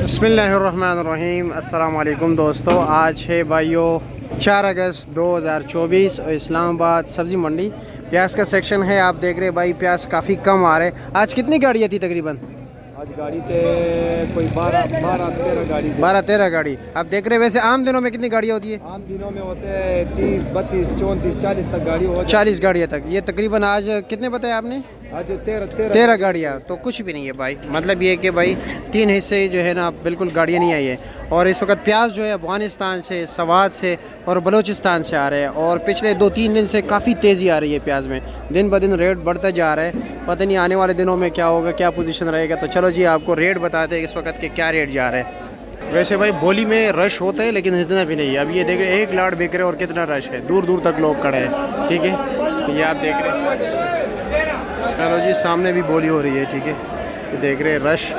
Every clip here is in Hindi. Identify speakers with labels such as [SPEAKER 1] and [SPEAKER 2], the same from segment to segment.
[SPEAKER 1] बिस्मिल्लाहिर्रहमानिर्रहीम। अस्सलाम वालेकुम दोस्तों, आज है भाइयों 4 अगस्त 2024 और इस्लामाबाद सब्ज़ी मंडी प्याज का सेक्शन है। आप देख रहे भाई प्याज काफ़ी कम आ रहे हैं। आज कितनी गाड़ियाँ थी तकरीबन?
[SPEAKER 2] आज गाड़ी थे कोई 12-13 गाड़ी थी।
[SPEAKER 1] 12-13 गाड़ी। आप देख रहे हैं वैसे आम दिनों में कितनी गाड़ियाँ होती है?
[SPEAKER 2] आम दिनों में होते हैं 30, 32, 34, 40 तक गाड़ी हो
[SPEAKER 1] 40 गाड़ियाँ तक। ये तकरीबन आज कितने बताया आपने?
[SPEAKER 2] आज 13
[SPEAKER 1] गाड़ियाँ। तो कुछ भी नहीं है भाई, मतलब ये कि भाई 3 हिस्से जो है ना बिल्कुल गाड़ियाँ नहीं आई है। और इस वक्त प्याज जो है अफ़गानिस्तान से, सवात से और बलूचिस्तान से आ रहे हैं। और पिछले 2-3 दिन से काफ़ी तेज़ी आ रही है प्याज में, दिन ब दिन रेट बढ़ता जा रहा है। पता नहीं आने वाले दिनों में क्या होगा, क्या पोजीशन रहेगा। तो चलो जी आपको रेट बताते हैं इस वक्त के क्या रेट जा रहे हैं। वैसे भाई बोली में रश होता है लेकिन इतना भी नहीं है। अब ये देख रहे 1 लाट बिक रहे और कितना रश है, दूर दूर तक लोग खड़े हैं। ठीक है, तो ये आप देख रहे हैं। चलो जी सामने भी बोली हो रही है। ठीक है, ये देख रहे रश।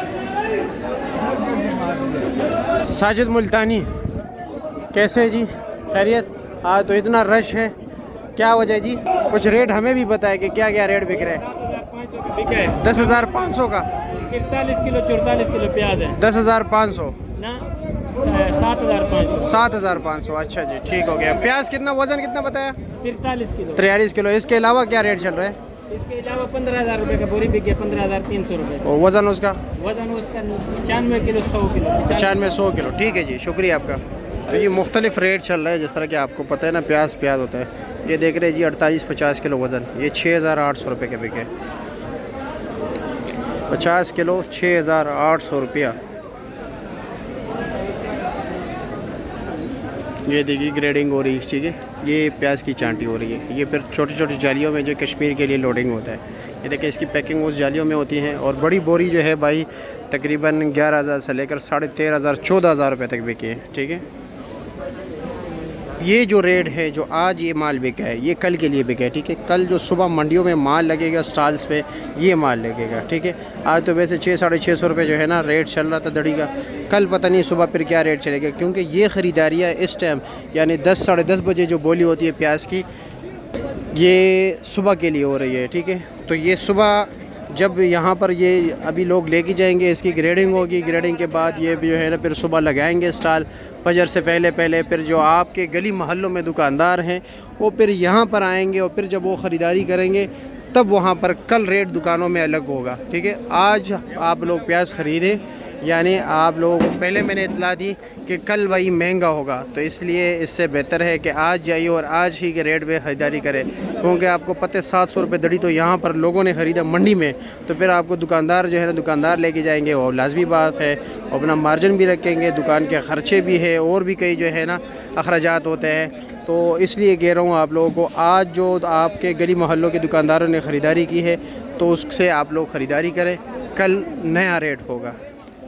[SPEAKER 1] साजिद मुल्तानी कैसे है जी? खैरियत? आज तो इतना रश है, क्या वजह है जी? कुछ रेट हमें भी बताए कि क्या क्या रेट बिक रहे हैं। 10,500 का
[SPEAKER 3] 43 किलो 44 किलो प्याज है।
[SPEAKER 1] 10,500
[SPEAKER 3] ना 7,500।
[SPEAKER 1] 7,500। अच्छा जी, ठीक हो गया। प्याज कितना, वजन कितना बताया?
[SPEAKER 3] 43 किलो।
[SPEAKER 1] 43 किलो। इसके अलावा क्या रेट चल रहा है?
[SPEAKER 3] इसके अलावा 15,000 रुपये का बोरी बिके, 15,300 रुपये।
[SPEAKER 1] और वजन उसका?
[SPEAKER 3] वजन उसका 95 किलो 100 किलो
[SPEAKER 1] 95-100 किलो। ठीक है जी, शुक्रिया आपका। तो ये मुख्तलिफ रेट चल रहा है, जिस तरह कि आपको पता है ना प्याज होता है। ये देख रहे हैं जी 48-50 किलो वज़न, ये 6,800 रुपये के बिके। 50 किलो 6,800 रुपया। ये देखिए ग्रेडिंग हो रही है। ठीक है, ये प्याज की चांटी हो रही है। ये फिर छोटी छोटी जालियों में जो कश्मीर के लिए लोडिंग होता है। ये देखिए इसकी पैकिंग उस जालियों में होती है। और बड़ी बोरी जो है भाई तकरीबन 11,000 से लेकर 13,500 14,000 रुपये तक बिकी है। ठीक है, ये जो रेट है जो आज ये माल बिका है ये कल के लिए बिका है। ठीक है, कल जो सुबह मंडियों में माल लगेगा स्टॉल्स पे ये माल लगेगा। ठीक है, आज तो वैसे 600-650 रुपये जो है ना रेट चल रहा था दड़ी का। कल पता नहीं सुबह फिर क्या रेट चलेगा, क्योंकि ये ख़रीदारियाँ इस टाइम यानी 10-10:30 बजे जो बोली होती है प्याज की, ये सुबह के लिए हो रही है। ठीक है, तो ये सुबह जब यहाँ पर ये अभी लोग लेके जाएंगे, इसकी ग्रेडिंग होगी, ग्रेडिंग के बाद ये भी जो है ना फिर सुबह लगाएंगे स्टॉल फजर से पहले। फिर जो आपके गली मोहल्लों में दुकानदार हैं वो फिर यहाँ पर आएंगे और फिर जब वो ख़रीदारी करेंगे तब वहाँ पर कल रेट दुकानों में अलग होगा। ठीक है, आज आप लोग प्याज ख़रीदें, यानी आप लोगों को पहले मैंने इतला दी कि कल वही महंगा होगा, तो इसलिए इससे बेहतर है कि आज जाइए और आज ही के रेट पे ख़रीदारी करें। क्योंकि आपको पता है 700 रुपये दड़ी तो यहाँ पर लोगों ने ख़रीदा मंडी में, तो फिर आपको दुकानदार जो है ना दुकानदार लेके जाएंगे, और लाजमी बात है अपना मार्जिन भी रखेंगे, दुकान के ख़र्चे भी है और भी कई जो है ना अखराजात होते हैं। तो इसलिए कह रहा हूँ आप लोगों को, आज जो आपके गली मोहल्लों के दुकानदारों ने ख़रीदारी की है तो उससे आप लोग ख़रीदारी करें, कल नया रेट होगा।